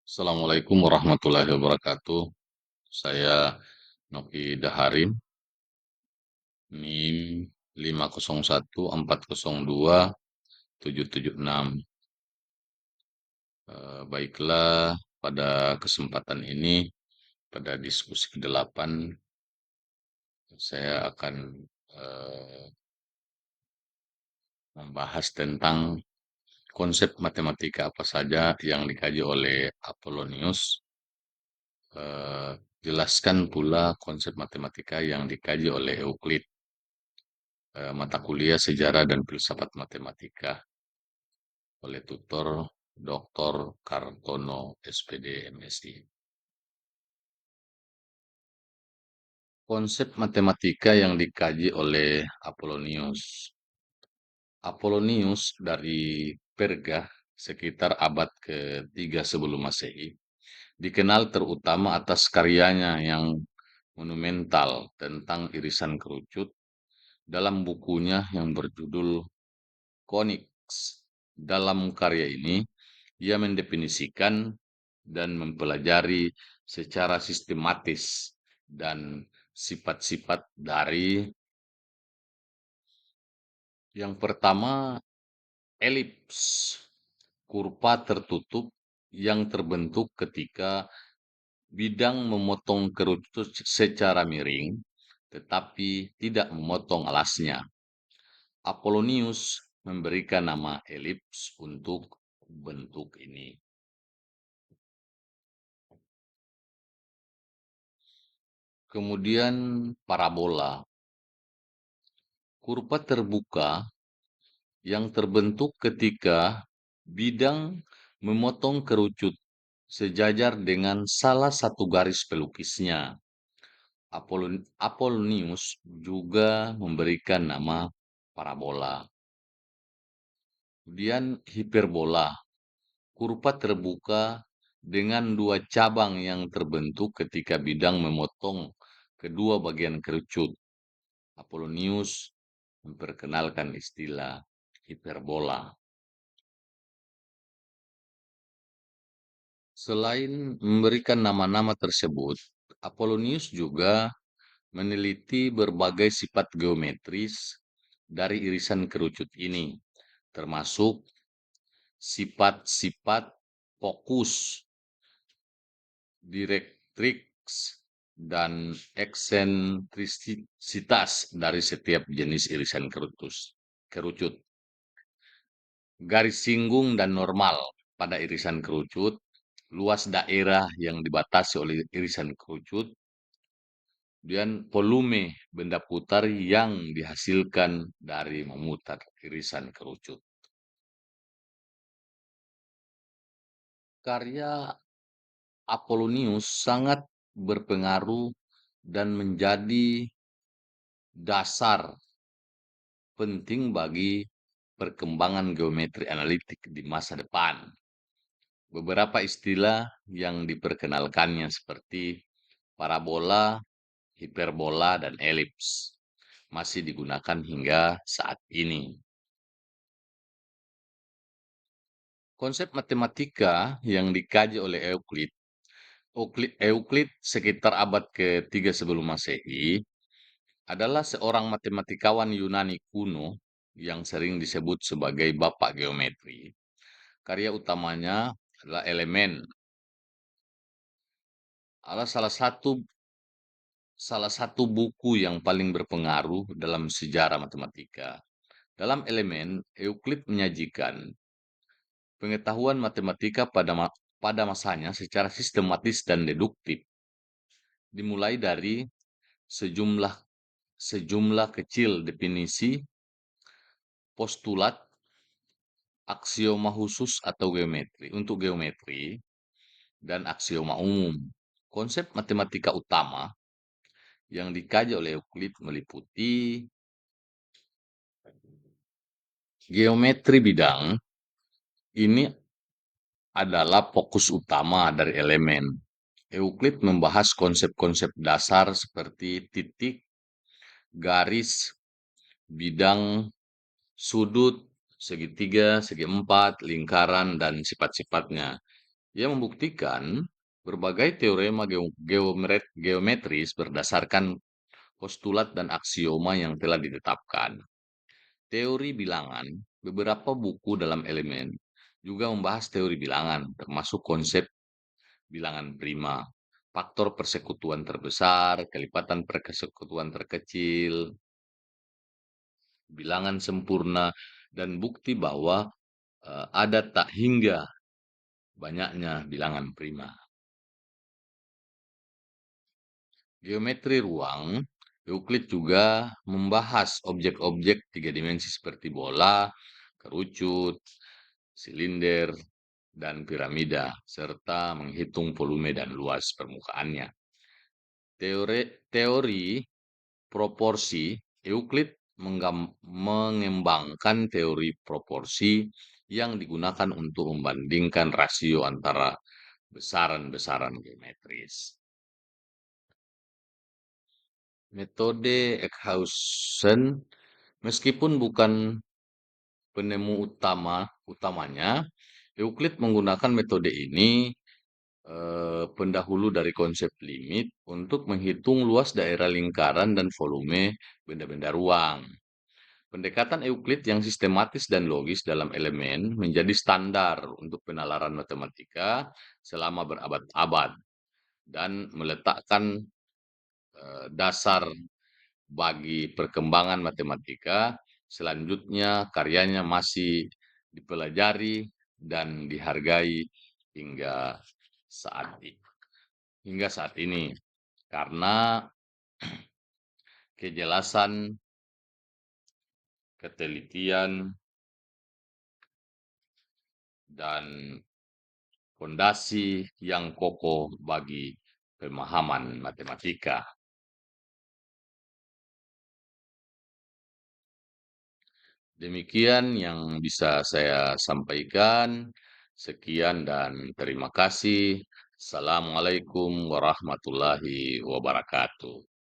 Assalamualaikum warahmatullahi wabarakatuh. Saya Noki Daharin, NIM 501402776. Baiklah, pada kesempatan ini, pada diskusi ke-8, saya akan eh, membahas tentang konsep matematika apa saja yang dikaji oleh Apollonius. eh, Jelaskan pula konsep matematika yang dikaji oleh Euclid. Mata kuliah Sejarah dan Filsafat Matematika oleh tutor Dr. Kartono SPD MSI. Konsep matematika yang dikaji oleh Apollonius. Apollonius dari Perga sekitar abad ke-3 sebelum Masehi dikenal terutama atas karyanya yang monumental tentang irisan kerucut dalam bukunya yang berjudul Conics. Dalam karya ini, ia mendefinisikan dan mempelajari secara sistematis dan sifat-sifat dari yang pertama elips, kurva tertutup yang terbentuk ketika bidang memotong kerucut secara miring tetapi tidak memotong alasnya. Apollonius memberikan nama elips untuk bentuk ini. Kemudian parabola, kurva terbuka yang terbentuk ketika bidang memotong kerucut sejajar dengan salah satu garis pelukisnya. Apollonius juga memberikan nama parabola. Kemudian hiperbola, kurva terbuka dengan dua cabang yang terbentuk ketika bidang memotong kedua bagian kerucut. Apollonius memperkenalkan istilah hiperbola. Selain memberikan nama-nama tersebut, Apollonius juga meneliti berbagai sifat geometris dari irisan kerucut ini, termasuk sifat-sifat fokus, direktrix, dan eksentrisitas dari setiap jenis irisan kerucut. Garis singgung dan normal pada irisan kerucut, luas daerah yang dibatasi oleh irisan kerucut, kemudian volume benda putar yang dihasilkan dari memutar irisan kerucut. Karya Apollonius sangat berpengaruh dan menjadi dasar penting bagi perkembangan geometri analitik di masa depan. Beberapa istilah yang diperkenalkannya seperti parabola, hiperbola, dan elips masih digunakan hingga saat ini. Konsep matematika yang dikaji oleh Euclid sekitar abad ke-3 sebelum Masehi adalah seorang matematikawan Yunani kuno yang sering disebut sebagai Bapak Geometri. Karya utamanya adalah Elemen, adalah salah satu buku yang paling berpengaruh dalam sejarah matematika. Dalam Elemen, Euclid menyajikan pengetahuan matematika pada masanya secara sistematis dan deduktif, dimulai dari sejumlah sejumlah kecil definisi, postulat, aksioma khusus atau geometri, dan aksioma umum. Konsep matematika utama yang dikaji oleh Euclid meliputi geometri bidang. Ini adalah fokus utama dari elemen. Euclid membahas konsep-konsep dasar seperti titik, garis, bidang, sudut, segitiga, segi empat, lingkaran, dan sifat-sifatnya. Ia membuktikan berbagai teorema geometris berdasarkan postulat dan aksioma yang telah ditetapkan. Teori bilangan, beberapa buku dalam elemen juga membahas teori bilangan, termasuk konsep bilangan prima, faktor persekutuan terbesar, kelipatan persekutuan terkecil, bilangan sempurna, dan bukti bahwa ada tak hingga banyaknya bilangan prima. Geometri ruang, Euclid juga membahas objek-objek tiga dimensi seperti bola, kerucut, silinder, dan piramida, serta menghitung volume dan luas permukaannya. Teori proporsi, Euclid mengembangkan teori proporsi yang digunakan untuk membandingkan rasio antara besaran-besaran geometris. Metode Eckhuizen, meskipun bukan penemu utamanya, Euclid menggunakan metode ini pendahulu dari konsep limit untuk menghitung luas daerah lingkaran dan volume benda-benda ruang. Pendekatan Euclid yang sistematis dan logis dalam elemen menjadi standar untuk penalaran matematika selama berabad-abad dan meletakkan dasar bagi perkembangan matematika. Selanjutnya, karyanya masih dipelajari dan dihargai hingga saat ini karena kejelasan, ketelitian, dan fondasi yang kokoh bagi pemahaman matematika. Demikian yang bisa saya sampaikan. Sekian dan terima kasih. Assalamualaikum warahmatullahi wabarakatuh.